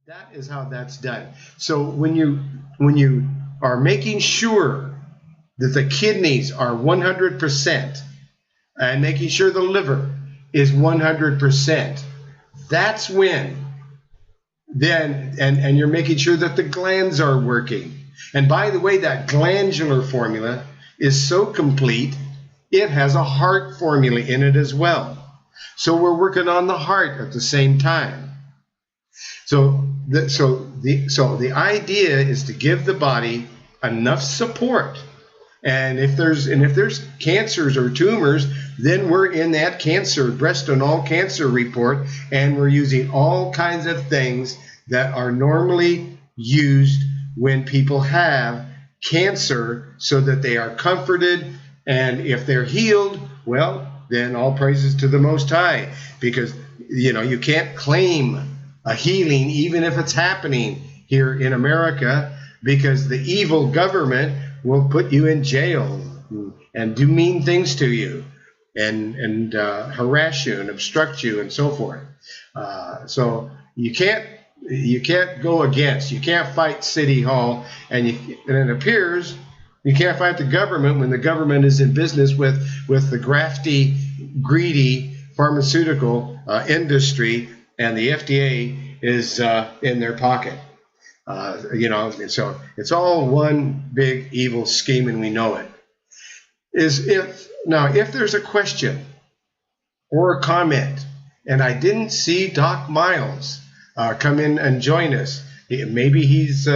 That is how that's done. So when you are making sure that the kidneys are 100% and making sure the liver is 100%, that's when then and you're making sure that the glands are working. And by the way, that glandular formula is so complete, it has a heart formula in it as well. So we're working on the heart at the same time. So the idea is to give the body enough support. And if there's cancers or tumors, then we're in that cancer, breast and all cancer report, and we're using all kinds of things that are normally used when people have cancer so that they are comforted. And if they're healed, well, then all praises to the Most High, because you can't claim a healing even if it's happening here in America, because the evil government will put you in jail and do mean things to you and harass you and obstruct you and so forth. So you can't go against. You can't fight City Hall, and it appears you can't fight the government when the government is in business with the grafty, greedy pharmaceutical industry, and the FDA is in their pocket. So it's all one big evil scheme, and we know it. If there's a question or a comment, and I didn't see Doc Miles come in and join us, maybe he's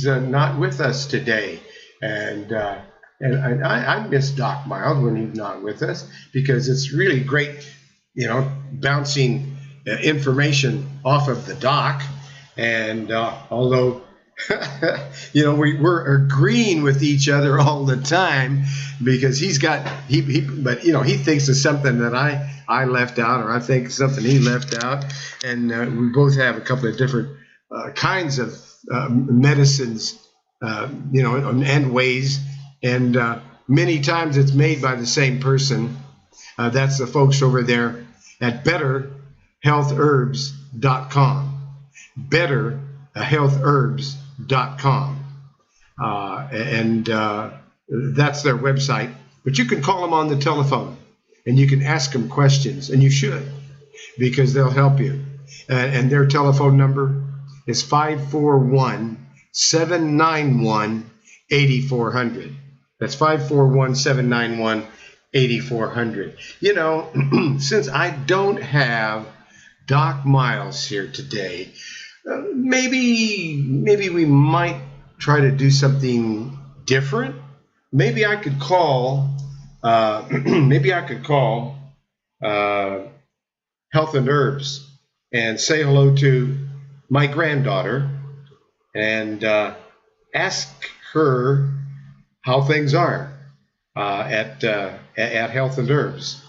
not with us today, and I miss Doc Miles when he's not with us, because it's really great, bouncing information off of the doc. And although we're agreeing with each other all the time, because he thinks of something that I left out, or I think something he left out, and we both have a couple of different kinds of medicines, and ways, and many times it's made by the same person. That's the folks over there at betterhealthherbs.com. betterhealthherbs.com. And that's their website. But you can call them on the telephone, and you can ask them questions, and you should, because they'll help you. And their telephone number is 541-791-8400. That's 541-791-8400. Since I don't have Doc Miles here today, maybe we might try to do something different. Maybe I could call Health and Herbs and say hello to my granddaughter and ask her how things are at Health and Herbs.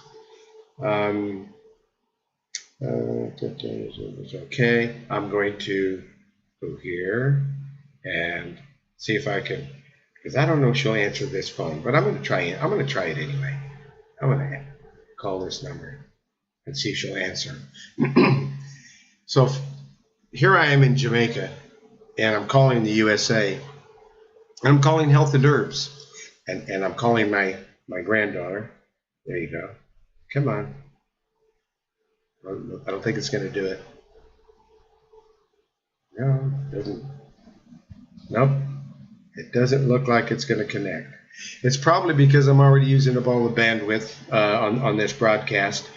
Okay, I'm going to go here and see if I can, because I don't know if she'll answer this phone, but I'm going to try it. I'm going to try it anyway. I'm going to call this number and see if she'll answer. So here I am in Jamaica, and I'm calling the USA. I'm calling Health and Herbs, and I'm calling my granddaughter. There you go. Come on. I don't think it's going to do it. No, it doesn't. Nope. It doesn't look like it's going to connect. It's probably because I'm already using up all the bandwidth on this broadcast.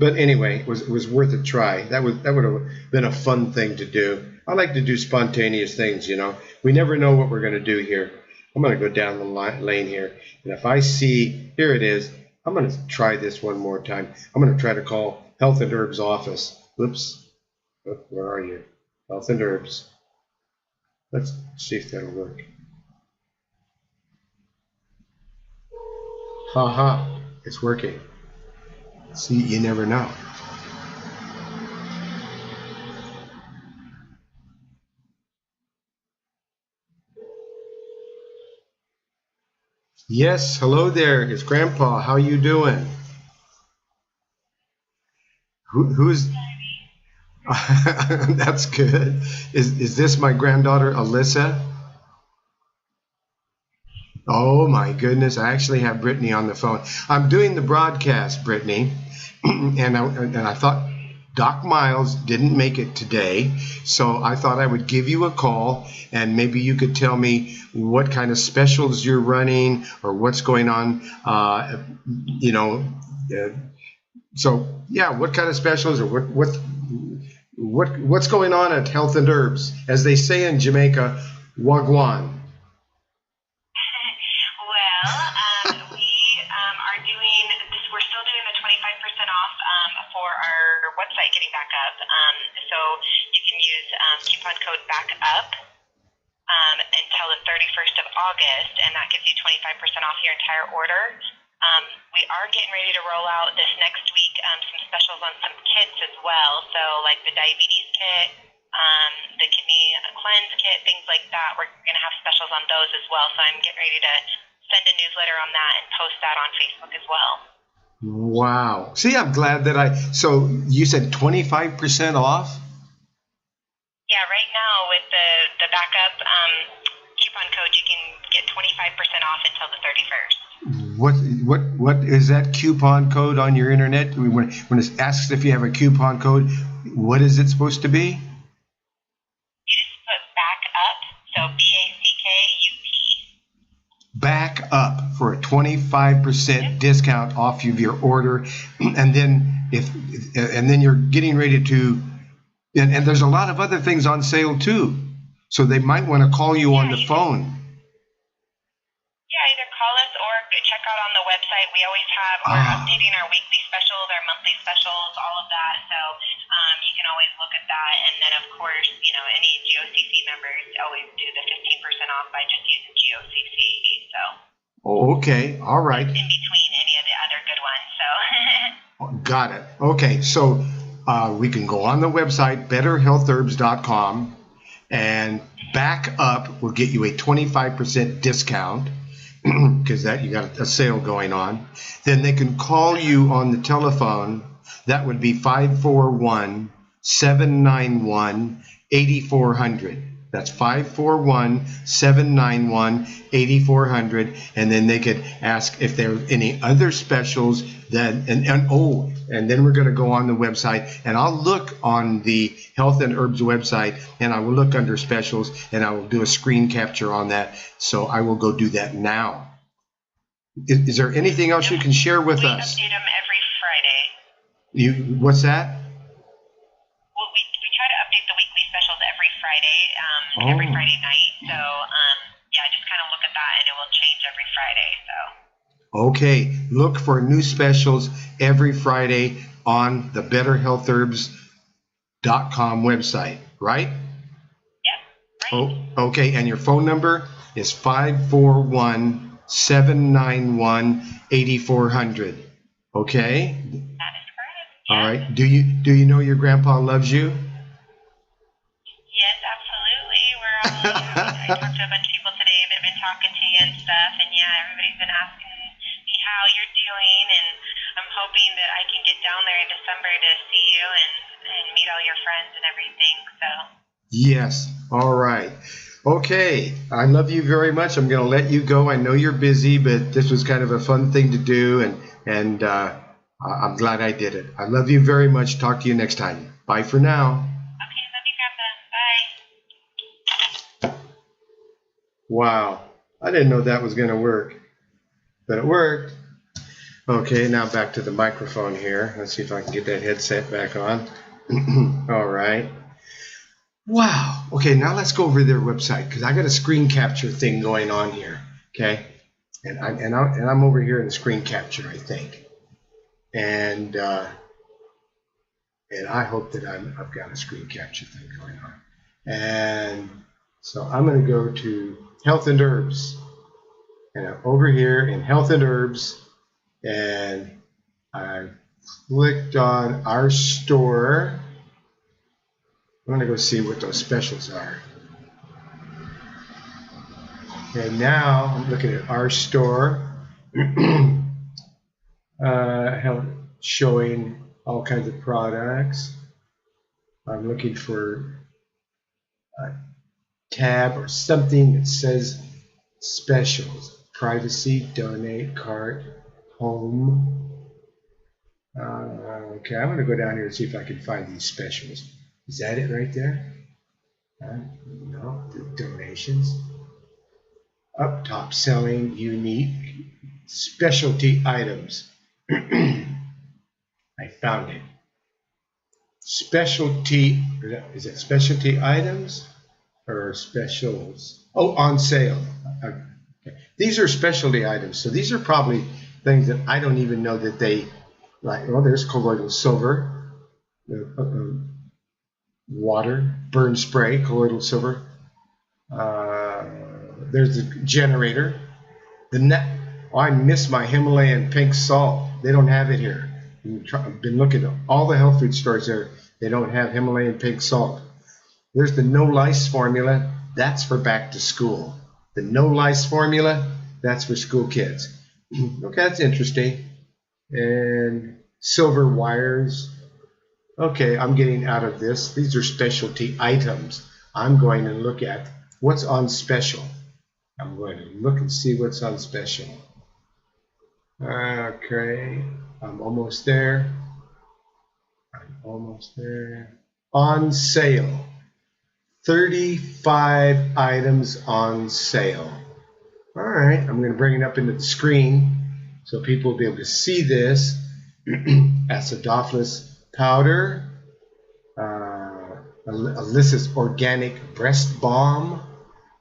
But anyway, it was worth a try. That would have been a fun thing to do. I like to do spontaneous things, We never know what we're going to do here. I'm going to go down the lane here. And if I see, here it is, I'm going to try this one more time. I'm going to try to call Health and Herbs office. Oops. Where are you? Health and Herbs. Let's see if that'll work. Ha. It's working. See, you never know. Yes, hello there. It's Grandpa. How you doing? Who's? That's good. Is this my granddaughter Alyssa? Oh my goodness! I actually have Brittany on the phone. I'm doing the broadcast, Brittany, and I thought Doc Miles didn't make it today, so I thought I would give you a call, and maybe you could tell me what kind of specials you're running or what's going on. So yeah, what kind of specials or what's going on at Health and Herbs, as they say in Jamaica, wagwan. Are doing this. We're still doing the 25% off for our website getting back up. So you can use coupon code BACKUP until the 31st of August, and that gives you 25% off your entire order. We are getting ready to roll out this next week some specials on some kits as well. So like the diabetes kit, the kidney cleanse kit, things like that. We're going to have specials on those as well. So I'm getting ready to send a newsletter on that and post that on Facebook as well. Wow. See, I'm glad that so you said 25% off? Yeah, right now with the backup coupon code, you can get 25% off until the 31st. What is that coupon code on your internet? When it asks if you have a coupon code, what is it supposed to be? You just put BACKUP, so BACKUP. Back up for a 25% discount off of your order, and then you're getting ready to, and there's a lot of other things on sale too, so they might want to call you on the phone. Yeah, either call us or check out on the website. We always we're updating our weekly specials, our monthly specials, all of that. So you can always look at that. And then, of course, any GOCC members always do the 15% off by just using GOCC. So. Oh, okay. All right. In between any of the other good ones. So. Got it. Okay. So we can go on the website, betterhealthherbs.com, and back up will get you a 25% discount. Because you got a sale going on. Then they can call you on the telephone. That would be 541-791-8400. That's 541-791-8400. And then they could ask if there are any other specials that, and then we're going to go on the website, and I'll look on the Health and Herbs website, and I will look under specials, and I will do a screen capture on that. So I will go do that now. Is there anything else you can share with us? We update them every Friday. What's that? Well, we try to update the weekly specials every Friday, every Friday night. So just kind of look at that, and it will change every Friday. So. Okay, look for new specials every Friday on the betterhealthherbs.com website, right? Yep, right. Oh, okay, and your phone number is 541-791-8400. Okay? That is correct. All right. Do you know your grandpa loves you? Yes, absolutely. I talked to a bunch of people today that have been talking to you and stuff, and everybody's been asking me how you're doing, and I'm hoping that I can get down there in December to see you and meet all your friends and everything. So. Yes. All right. Okay. I love you very much. I'm going to let you go. I know you're busy, but this was kind of a fun thing to do, and I'm glad I did it. I love you very much. Talk to you next time. Bye for now. Okay. Love you, Grandpa. Bye. Wow. I didn't know that was going to work, but it worked. Okay, now back to the microphone here. Let's see if I can get that headset back on. All right. Wow. Okay, now let's go over their website, because I got a screen capture thing going on here. Okay, and I'm over here in the screen capture, I think, and I hope that I've got a screen capture thing going on. And so I'm going to go to Health and Herbs, and I'm over here in Health and Herbs, and I clicked on our store. I'm going to go see what those specials are. Okay, now I'm looking at our store, showing all kinds of products. I'm I'm looking for a tab or something that says specials. Privacy, donate, cart, home. Okay, I'm going to go down here and see if I can find these specials. Is that it right there? No, the donations. Up top, selling, unique, specialty items. I found it. Specialty, is it specialty items or specials? Oh, on sale. Okay. These are specialty items. So these are probably things that I don't even know that they like. Well, there's colloidal silver, water, burn spray, colloidal silver. There's the generator. The net. Oh, I miss my Himalayan pink salt. They don't have it here. I've been looking at all the health food stores there. They don't have Himalayan pink salt. There's the no lice formula. That's for back to school. The no lice formula, that's for school kids. Okay, that's interesting. And silver wires. Okay, I'm getting out of this. These are specialty items. I'm going to look at what's on special. I'm going to look and see what's on special. Okay, I'm almost there. I'm almost there. On sale. 35 items on sale. All right, I'm going to bring it up into the screen so people will be able to see this. Acidophilus powder, Alyssa's organic breast balm,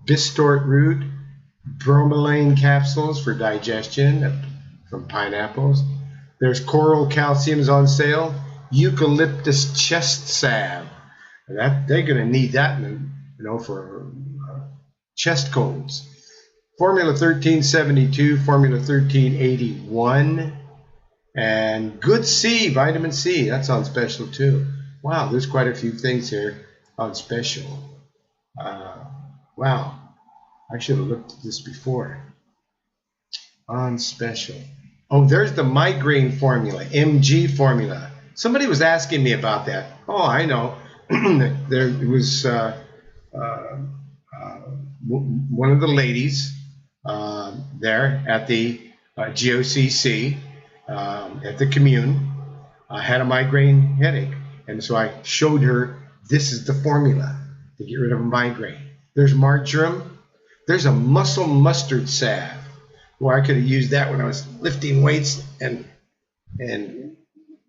Bistort root, bromelain capsules for digestion from pineapples. There's coral calciums on sale, eucalyptus chest salve. That they're going to need that, for chest colds. Formula 1372, Formula 1381, and Good C, vitamin C. That's on special too. Wow, there's quite a few things here on special. Wow, I should have looked at this before. On special. Oh, there's the migraine formula, MG formula. Somebody was asking me about that. Oh, I know. There was one of the ladies there at the GOCC at the commune had a migraine headache, and so I showed her this is the formula to get rid of a migraine. There's marjoram. There's a muscle mustard salve. Well, I could have used that when I was lifting weights and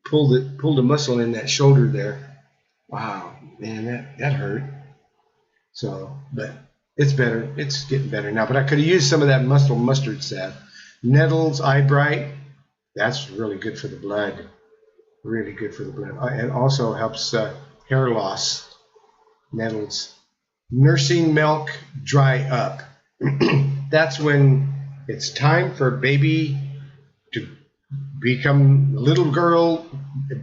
pulled a muscle in that shoulder there. Wow, man, that hurt. So, but it's better. It's getting better now. But I could have used some of that muscle mustard salve. Nettles Eye Bright. That's really good for the blood. Really good for the blood. And also helps hair loss. Nettles. Nursing milk Dry Up. That's when it's time for baby to become a little girl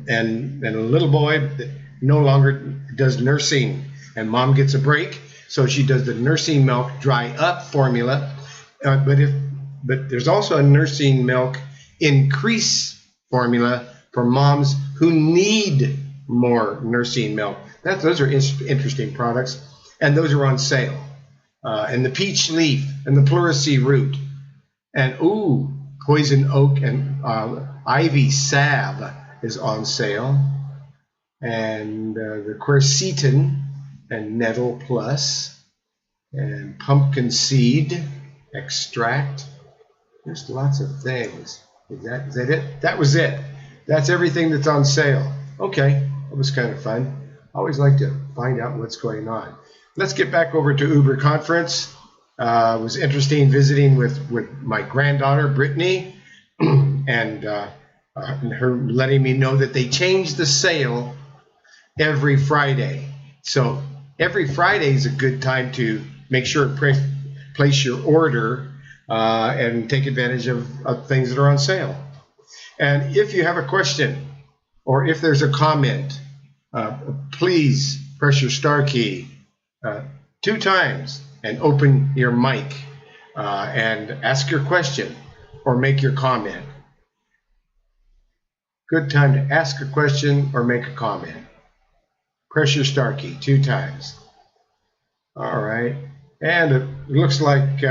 and a little boy that no longer does nursing, and mom gets a break, so she does the nursing milk Dry Up formula. But there's also a nursing milk Increase formula for moms who need more nursing milk. Those are interesting products, and those are on sale. And the peach leaf and the pleurisy root, and poison oak and ivy salve is on sale, and the quercetin and nettle plus, and pumpkin seed extract. There's lots of things. Is that it? That was it. That's everything that's on sale. Okay, that was kind of fun. I always like to find out what's going on. Let's get back over to Uber Conference. It was interesting visiting with my granddaughter, Brittany, and her letting me know that they changed the sale every Friday. So every Friday is a good time to make sure to place your order and take advantage of things that are on sale. And if you have a question or if there's a comment, please press your star key 2 times and open your mic and ask your question or make your comment. Good time to ask a question or make a comment. Pressure star key 2 times. All right. And it looks like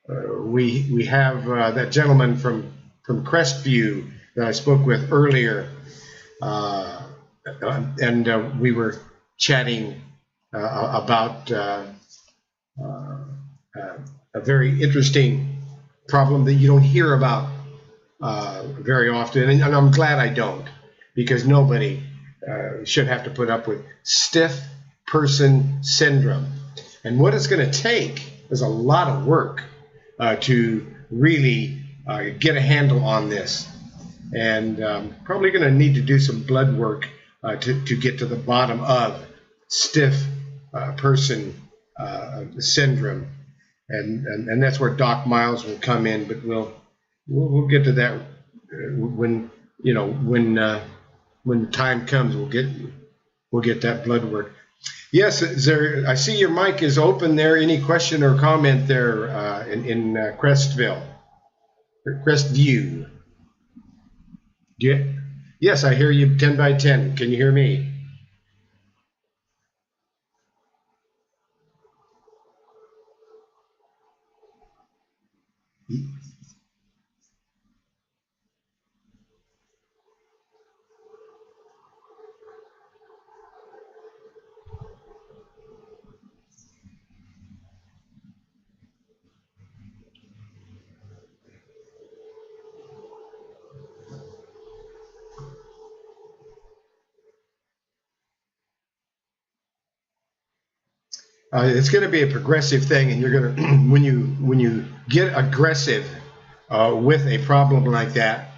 we have that gentleman from Crestview that I spoke with earlier, and we were chatting about a very interesting problem that you don't hear about very often, and I'm glad I don't, because nobody should have to put up with stiff person syndrome. And what it's going to take is a lot of work to really get a handle on this, and probably going to need to do some blood work to get to the bottom of stiff person syndrome, and that's where Doc Miles will come in. But we'll get to that when when time comes. We'll get that blood work. Yes, I see your mic is open there. Any question or comment there in Crestview? Yeah. Yes, I hear you 10 by 10. Can you hear me? It's going to be a progressive thing, and you're going to when you get aggressive with a problem like that,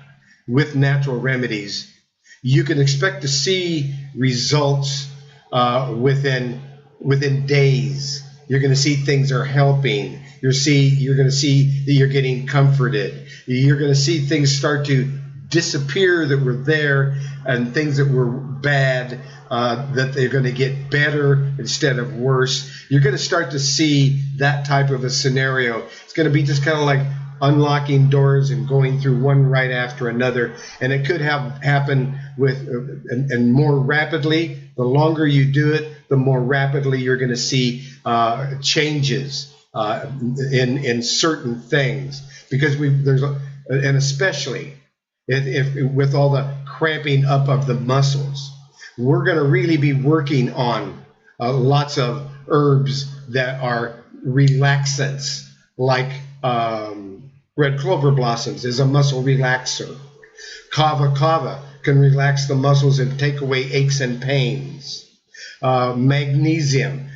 with natural remedies, you can expect to see results within days. You're going to see things are helping. You're going to see that you're getting comforted. You're going to see things start to disappear that were there, and things that were bad that they're going to get better instead of worse. You're going to start to see that type of a scenario. It's going to be just kind of like unlocking doors and going through one right after another, and it could happen with and more rapidly. The longer you do it, the more rapidly you're going to see changes in certain things, because and especially if with all the cramping up of the muscles, we're going to really be working on lots of herbs that are relaxants, like red clover blossoms is a muscle relaxer. Kava can relax the muscles and take away aches and pains. Magnesium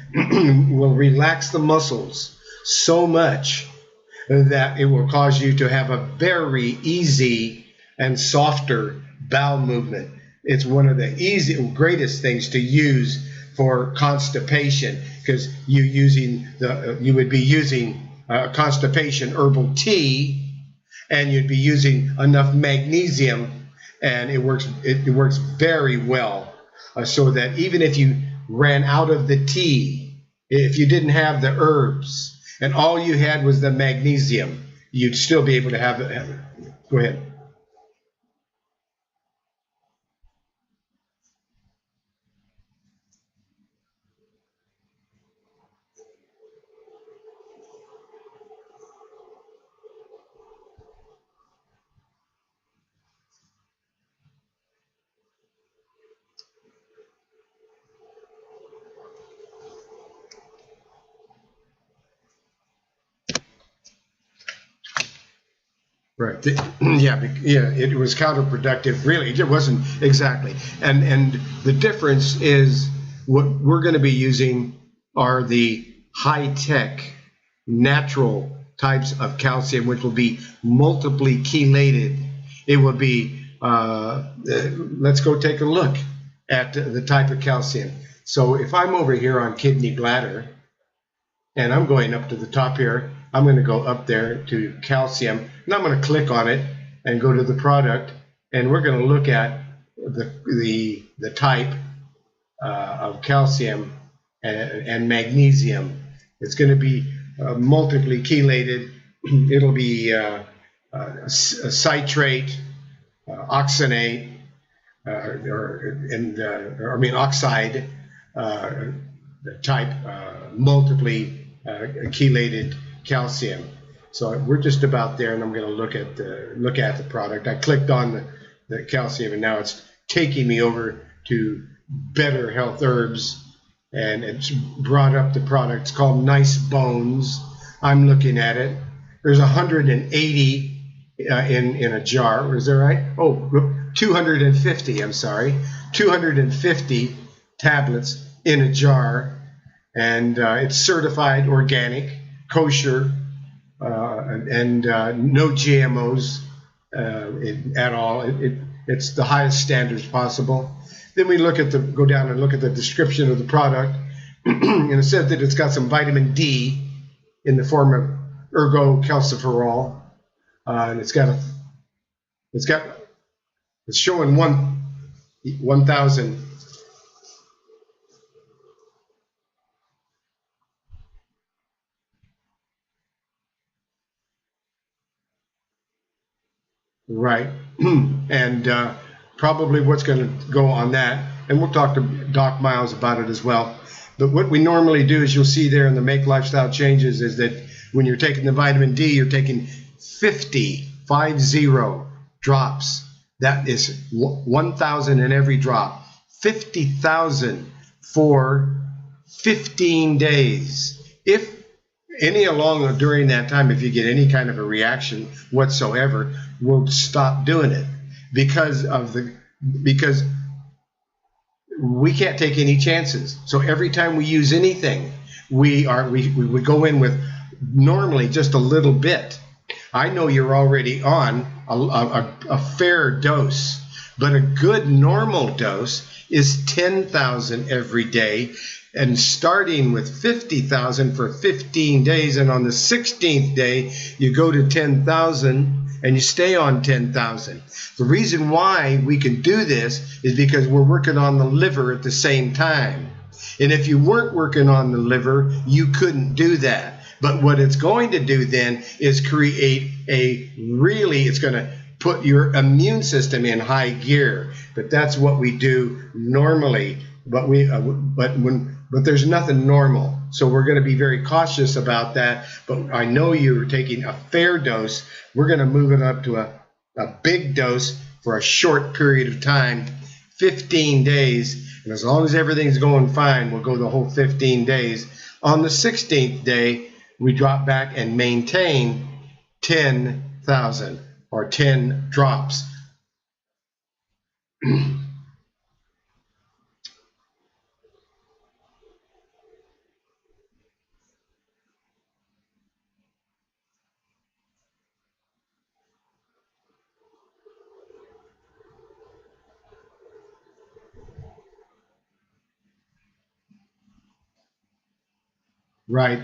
will relax the muscles so much that it will cause you to have a very easy and softer bowel movement. It's one of the greatest things to use for constipation, because you would be using constipation herbal tea, and you'd be using enough magnesium, and it works very well, so that even if you ran out of the tea, if you didn't have the herbs and all you had was the magnesium, you'd still be able to have it. Go ahead. Right. Yeah. It was counterproductive. Really, it wasn't exactly. And the difference is what we're going to be using are the high-tech, natural types of calcium, which will be multiply chelated. It will be. Let's go take a look at the type of calcium. So if I'm over here on kidney bladder, and I'm going up to the top here, I'm going to go up there to calcium, and I'm going to click on it and go to the product, and we're going to look at the type of calcium and magnesium. It's going to be multiply chelated. It'll be citrate, oxonate, oxide type multiply chelated calcium. So we're just about there, and I'm going to look at the product. I clicked on the calcium, and now it's taking me over to Better Health Herbs, and it's brought up the product. It's called Nice Bones. I'm looking at it. There's 180 in a jar. Is that right? Oh, 250. I'm sorry, 250 tablets in a jar, and it's certified organic, kosher, and no GMOs at all. It's the highest standards possible. Then we go down and look at the description of the product, and it says that it's got some vitamin D in the form of ergocalciferol, and it's showing 1,000. Right, and probably what's going to go on that, and we'll talk to Doc Miles about it as well. But what we normally do is, you'll see there in the Make Lifestyle Changes, is that when you're taking the vitamin D, you're taking 50 drops. That is 1,000 in every drop, 50,000 for 15 days. If any along during that time, if you get any kind of a reaction whatsoever, we'll stop doing it because we can't take any chances. So every time we use anything, we would go in with normally just a little bit. I know you're already on a fair dose, but a good normal dose is 10,000 every day, and starting with 50,000 for 15 days, and on the 16th day you go to 10,000 and you stay on 10,000. The reason why we can do this is because we're working on the liver at the same time. And if you weren't working on the liver, you couldn't do that. But what it's going to do then is create it's going to put your immune system in high gear. But that's what we do normally. But there's nothing normal. So we're going to be very cautious about that. But I know you're taking a fair dose. We're going to move it up to a big dose for a short period of time, 15 days. And as long as everything's going fine, we'll go the whole 15 days. On the 16th day, we drop back and maintain 10,000 or 10 drops. Right.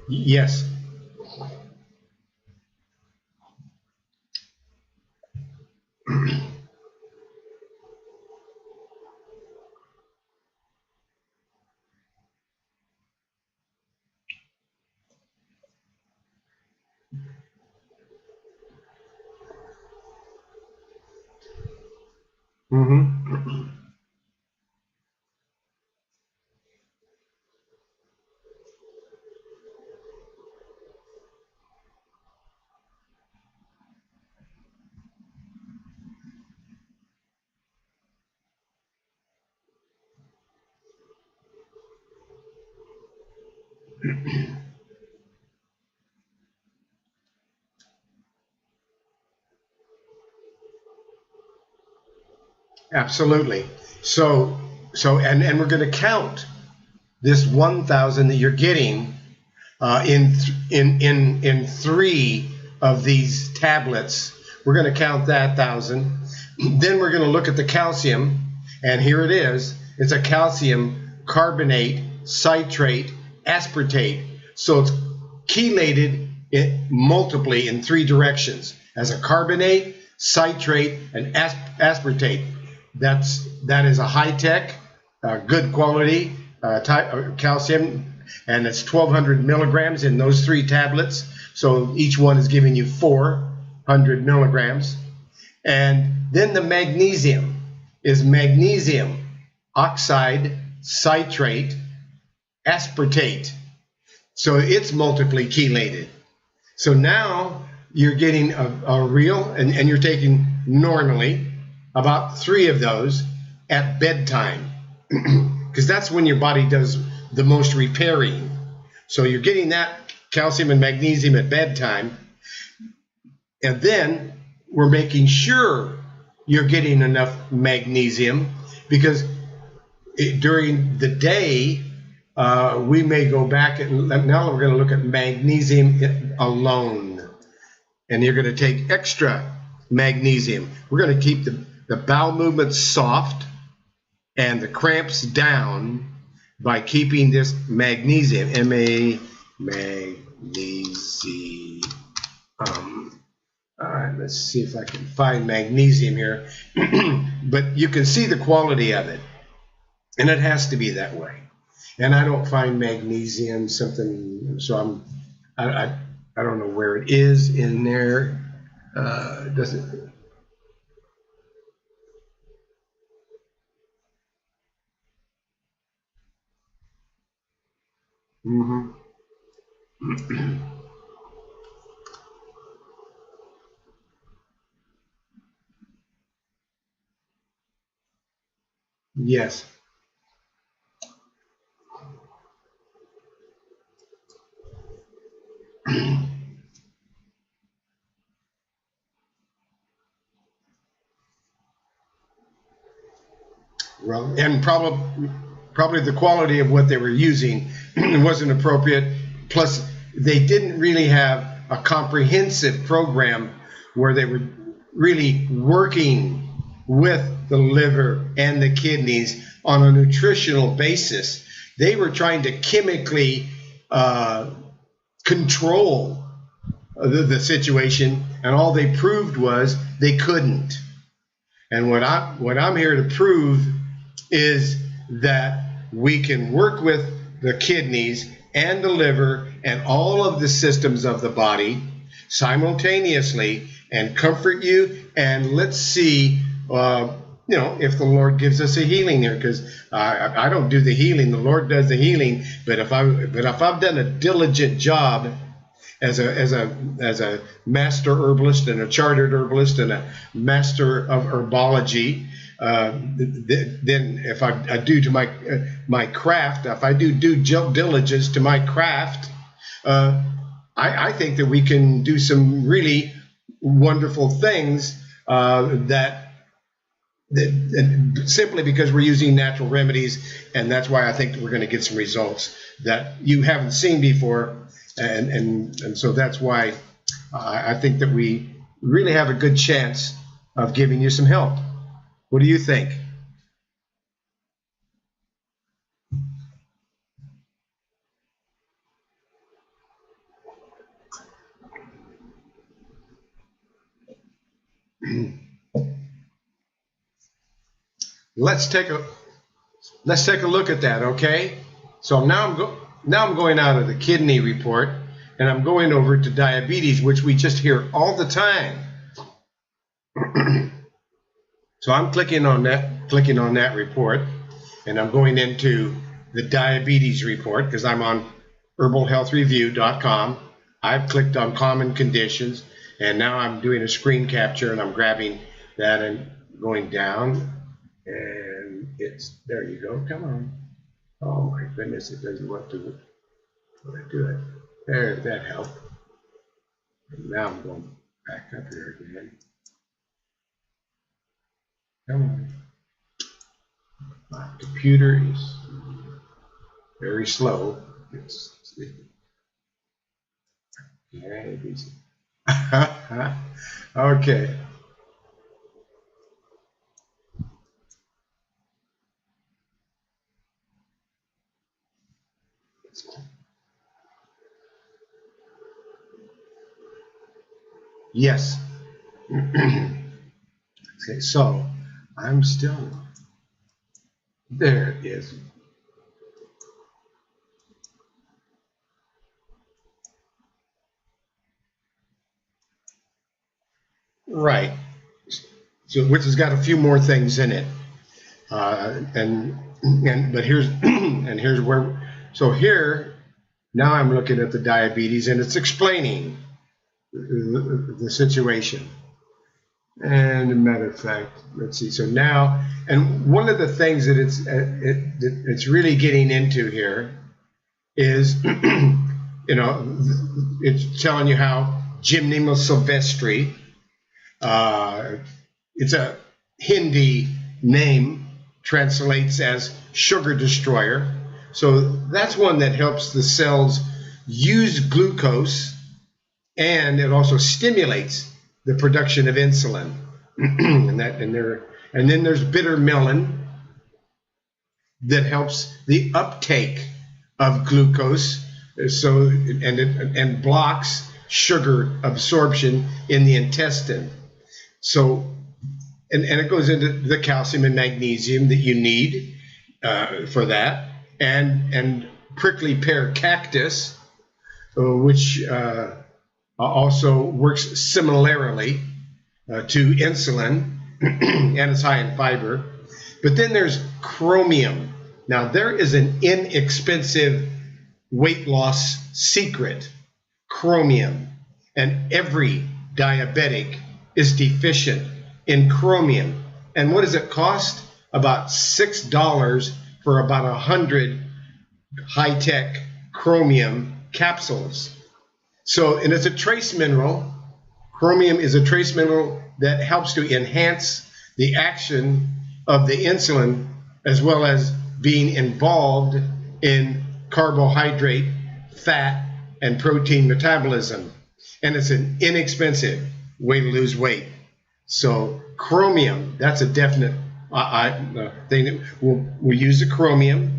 Yes. Mm-hmm. Absolutely. So and we're going to count this 1,000 that you're getting in 3 of these tablets. We're going to count that 1,000. Then we're going to look at the calcium, and here it is. It's a calcium carbonate, citrate, aspartate. So it's chelated multiply in 3 directions as a carbonate, citrate, and aspartate. That is a high-tech, good quality calcium, and it's 1,200 milligrams in those 3 tablets. So each one is giving you 400 milligrams. And then the magnesium is magnesium oxide, citrate, aspartate. So it's multiply chelated. So now you're getting a real, and you're taking normally about 3 of those at bedtime, because that's when your body does the most repairing. So you're getting that calcium and magnesium at bedtime, and then we're making sure you're getting enough magnesium, because during the day, we may go back, and now we're going to look at magnesium alone. And you're going to take extra magnesium. We're going to keep the bowel movements soft and the cramps down by keeping this magnesium, magnesium. All right, let's see if I can find magnesium here. But you can see the quality of it. And it has to be that way. And I don't find magnesium something, so I don't know where it is in there. Does it? Mm-hmm. Yes. Well, and probably the quality of what they were using wasn't appropriate. Plus, they didn't really have a comprehensive program where they were really working with the liver and the kidneys on a nutritional basis. They were trying to chemically control the situation, and all they proved was they couldn't. And what I'm here to prove is that we can work with the kidneys and the liver and all of the systems of the body simultaneously and comfort you. And let's see, if the Lord gives us a healing there, because I don't do the healing, the Lord does the healing. But if I've done a diligent job as a master herbalist and a chartered herbalist and a master of herbology, then if I do to my craft, if I do due diligence to my craft, I think that we can do some really wonderful things that simply because we're using natural remedies, and that's why I think that we're going to get some results that you haven't seen before, and so that's why I think that we really have a good chance of giving you some help. What do you think? Let's take a look at that, okay? So now I'm going out of the kidney report, and I'm going over to diabetes, which we just hear all the time. So I'm clicking on that report, and I'm going into the diabetes report because I'm on herbalhealthreview.com. I've clicked on common conditions, and now I'm doing a screen capture, and I'm grabbing that and going down, and it's there. You go. Come on. Oh my goodness! It doesn't want to do it. There, that helped. And now I'm going back up here again. Come on. My computer is very slow. Okay. Yes. Okay, so I'm still, there it is. Right. So, which has got a few more things in it. But here's, and here's where, so here, now I'm looking at the diabetes and it's explaining the situation. And a matter of fact, let's see. So now, and one of the things that it's really getting into here is, it's telling you how Gymnema sylvestre, it's a Hindi name, translates as sugar destroyer. So that's one that helps the cells use glucose, and it also stimulates the production of insulin. and then there's bitter melon that helps the uptake of glucose, so and blocks sugar absorption in the intestine. So and it goes into the calcium and magnesium that you need for that, and prickly pear cactus, which also works similarly to insulin, and it's high in fiber. But then there's chromium. Now there is an inexpensive weight loss secret, chromium, and every diabetic is deficient in chromium. And what does it cost? About $6 for about 100 high-tech chromium capsules. So, and it's a trace mineral. Chromium is a trace mineral that helps to enhance the action of the insulin, as well as being involved in carbohydrate, fat, and protein metabolism. And it's an inexpensive way to lose weight. So chromium, that's a definite thing. We'll use the chromium.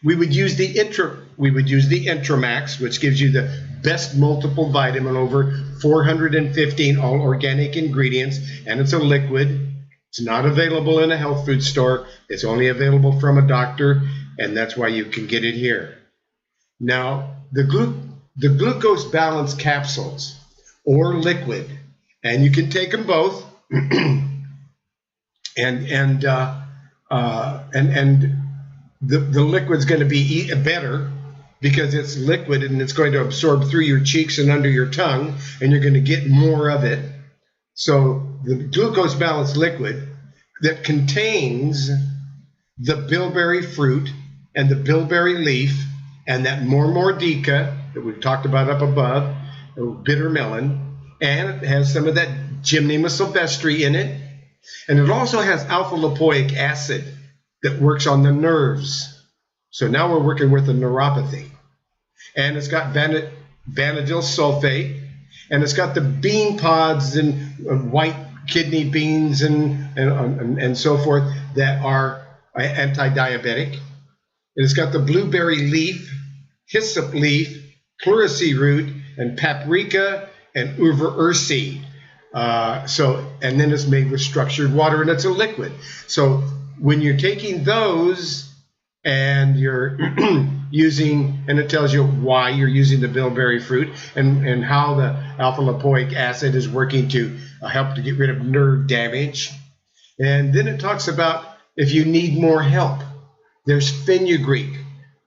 We would use the Intramax, which gives you the best multiple vitamin, over 415 all organic ingredients, and it's a liquid. It's not available in a health food store. It's only available from a doctor, and that's why you can get it here. Now, the glucose balance capsules or liquid, and you can take them both, and the liquid's going to be better because it's liquid and it's going to absorb through your cheeks and under your tongue, and you're going to get more of it. So the glucose balanced liquid that contains the bilberry fruit and the bilberry leaf and that mormordica that we've talked about up above, bitter melon, and it has some of that Gymnema sylvestre in it, and it also has alpha lipoic acid that works on the nerves. So now we're working with the neuropathy. And it's got vanadyl sulfate, and it's got the bean pods and white kidney beans and so forth that are anti-diabetic. And it's got the blueberry leaf, hyssop leaf, pleurisy root, and paprika and uva ursi. And then it's made with structured water, and it's a liquid. So when you're taking those and you're using, and it tells you why you're using the bilberry fruit and how the alpha lipoic acid is working to help to get rid of nerve damage. And then it talks about if you need more help, there's fenugreek,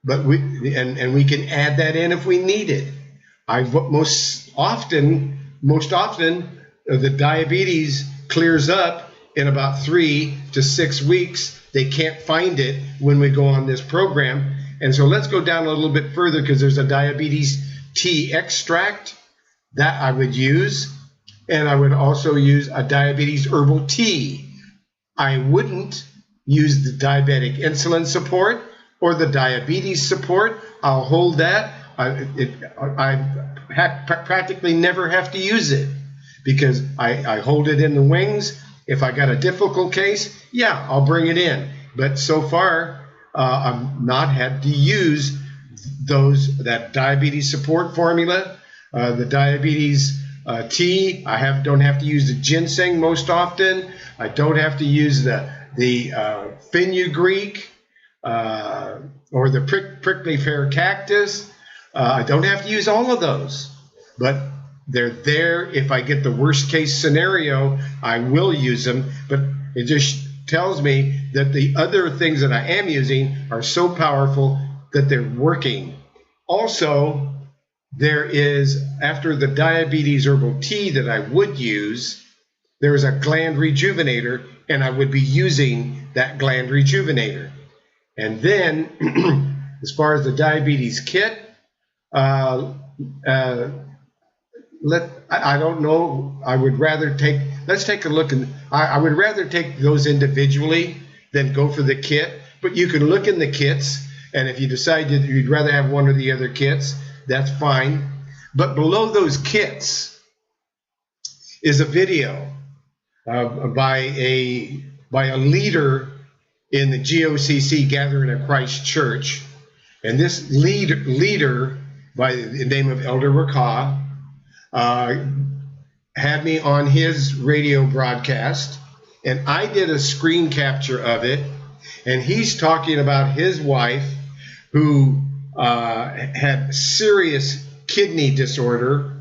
but we can add that in if we need it. Most often the diabetes clears up in about 3 to 6 weeks. They can't find it when we go on this program. And so let's go down a little bit further, because there's a diabetes tea extract that I would use. And I would also use a diabetes herbal tea. I wouldn't use the diabetic insulin support or the diabetes support. I'll hold that. I practically never have to use it because I hold it in the wings. If I got a difficult case, yeah, I'll bring it in. But so far, I've not had to use that diabetes support formula, the diabetes tea. I don't have to use the ginseng most often. I don't have to use the fenugreek or the prickly pear cactus. I don't have to use all of those, but they're there. If I get the worst case scenario, I will use them, but it just tells me that the other things that I am using are so powerful that they're working. Also, there is, after the diabetes herbal tea that I would use, there is a gland rejuvenator, and I would be using that gland rejuvenator. And then, as far as the diabetes kit, I don't know. I would rather let's take a look, and I would rather take those individually than go for the kit. But you can look in the kits, and if you decide that you'd rather have one or the other kits, that's fine. But below those kits is a video by a leader in the GOCC Gathering of Christ Church, and this leader by the name of Elder Rakah had me on his radio broadcast, and I did a screen capture of it, and he's talking about his wife who had serious kidney disorder,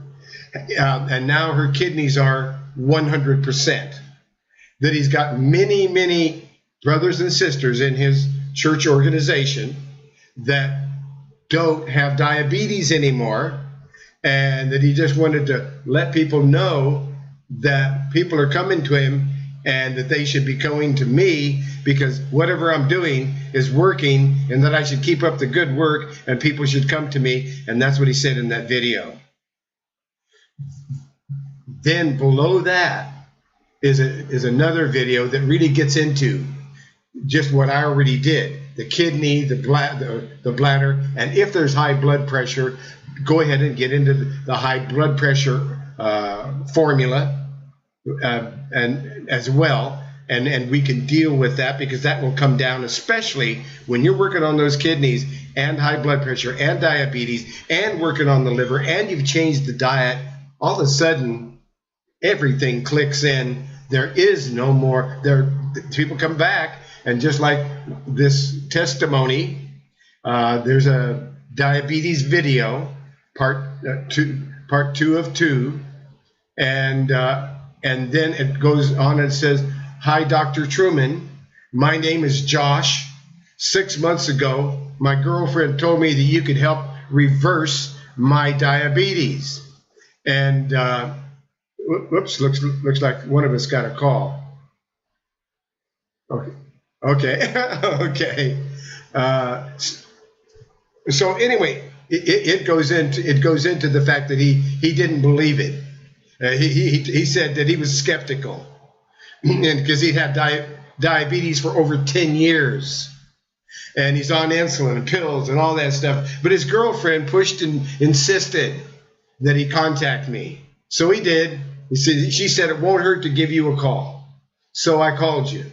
and now her kidneys are 100%. That he's got many, many brothers and sisters in his church organization that don't have diabetes anymore, and that he just wanted to let people know that people are coming to him and that they should be going to me because whatever I'm doing is working, and that I should keep up the good work and people should come to me. And that's what he said in that video. Then below that is another video that really gets into just what I already did: the kidney, the bladder, and if there's high blood pressure, go ahead and get into the high blood pressure formula and as well, and we can deal with that, because that will come down, especially when you're working on those kidneys and high blood pressure and diabetes and working on the liver, and you've changed the diet. All of a sudden, everything clicks in. There is no more. People come back, and just like this testimony, there's a diabetes video, part two of 2, and then it goes on and says, "Hi, Dr. Truman. My name is Josh. 6 months ago, my girlfriend told me that you could help reverse my diabetes." And whoops, looks like one of us got a call. Okay. Okay. So anyway, it goes into the fact that he didn't believe it. He said that he was skeptical, and because he'd had diabetes for over 10 years, and he's on insulin and pills and all that stuff. But his girlfriend pushed and insisted that he contact me. So he did. She said, "It won't hurt to give you a call." So I called you,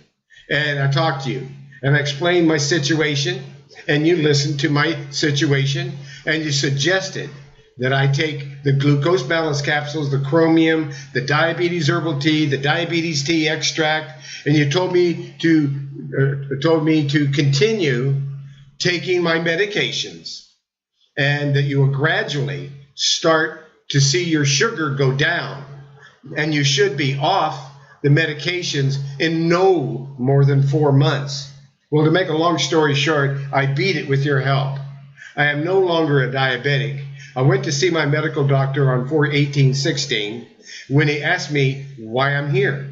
and I talked to you, and I explained my situation, and you listened to my situation, and you suggested that I take the glucose balance capsules, the chromium, the diabetes herbal tea, the diabetes tea extract, and you told me to continue taking my medications, and that you will gradually start to see your sugar go down, and you should be off the medications in no more than 4 months. Well, to make a long story short, I beat it with your help. I am no longer a diabetic. I went to see my medical doctor on 4/18/16 when he asked me why I'm here.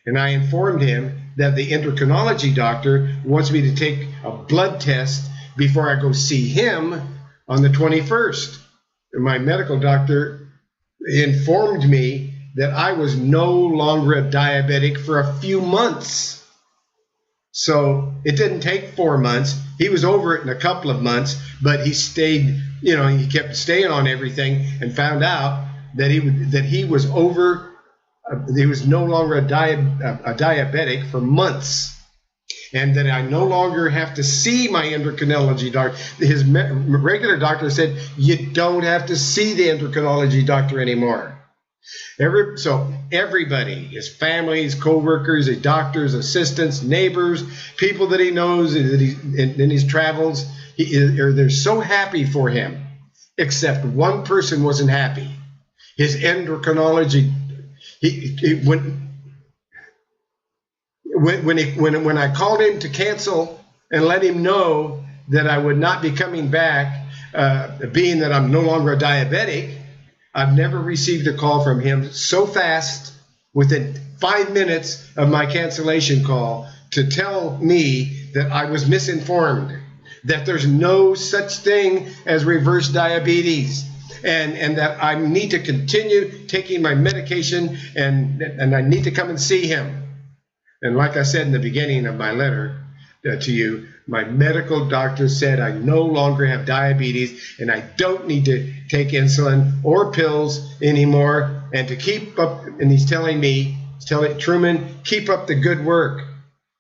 And I informed him that the endocrinology doctor wants me to take a blood test before I go see him on the 21st. And my medical doctor informed me that I was no longer a diabetic for a few months. So it didn't take 4 months. He was over it in a couple of months, but he stayed, he kept staying on everything, and found out that he was over. He was no longer a diabetic for months, and that I no longer have to see my endocrinology doctor. His regular doctor said, "You don't have to see the endocrinology doctor anymore." So everybody, his family, his co-workers, his doctors, assistants, neighbors, people that he knows in his travels, they're so happy for him. Except one person wasn't happy. His endocrinology. When I called him to cancel and let him know that I would not be coming back, being that I'm no longer a diabetic, I've never received a call from him so fast, within 5 minutes of my cancellation call, to tell me that I was misinformed, that there's no such thing as reverse diabetes, and that I need to continue taking my medication, and I need to come and see him. And like I said in the beginning of my letter to you, my medical doctor said I no longer have diabetes and I don't need to take insulin or pills anymore, and to keep up, and he's telling Truman, keep up the good work.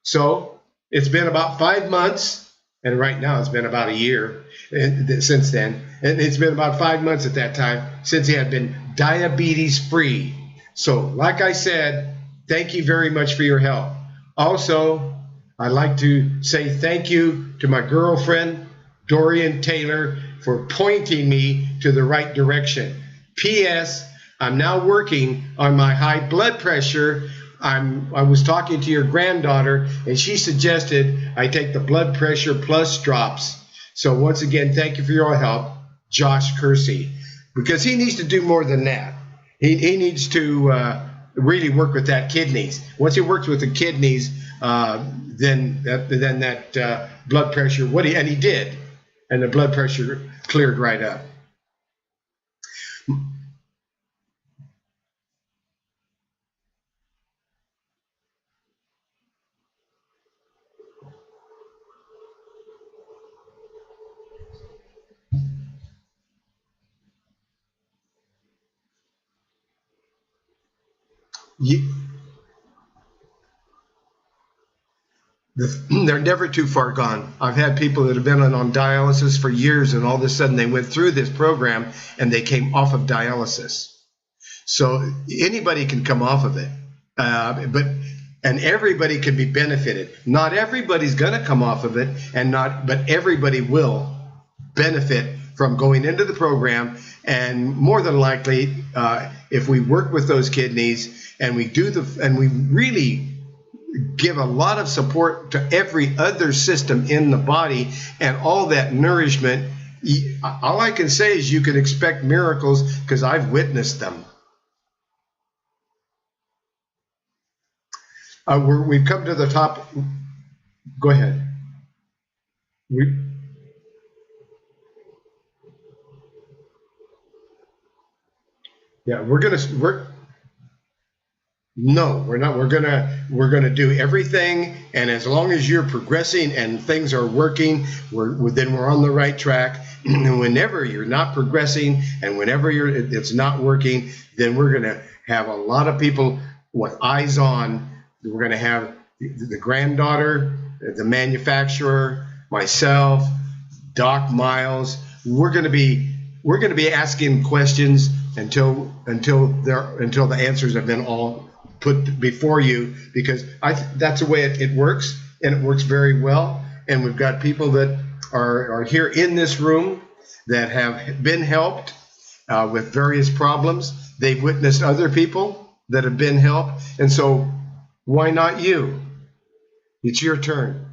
So it's been about 5 months, and right now it's been about a year since then. And it's been about 5 months at that time since he had been diabetes free. So like I said, thank you very much for your help. Also, I'd like to say thank you to my girlfriend, Dorian Taylor, for pointing me to the right direction. P.S. I'm now working on my high blood pressure. I was talking to your granddaughter, and she suggested I take the blood pressure plus drops. So once again, thank you for your help, Josh Kersey, because he needs to do more than that. He needs to really work with that kidneys. Once he works with the kidneys, then that blood pressure, and he did, and the blood pressure cleared right up. They're never too far gone. I've had people that have been on dialysis for years, and all of a sudden they went through this program and they came off of dialysis. So anybody can come off of it, and everybody can be benefited. Not everybody's going to come off of it, but everybody will benefit from going into the program. And more than likely, if we work with those kidneys and we really give a lot of support to every other system in the body and all that nourishment, all I can say is you can expect miracles, because I've witnessed them. We've come to the top. Go ahead. No, we're not. We're gonna do everything, and as long as you're progressing and things are working, then we're on the right track. And whenever you're not progressing, and whenever it's not working, then we're gonna have a lot of people with eyes on. We're gonna have the granddaughter, the manufacturer, myself, Doc Miles. We're gonna be asking questions until the answers have been all put before you, because that's the way it works, and it works very well. And we've got people that are here in this room that have been helped with various problems. They've witnessed other people that have been helped, and so why not you? It's your turn.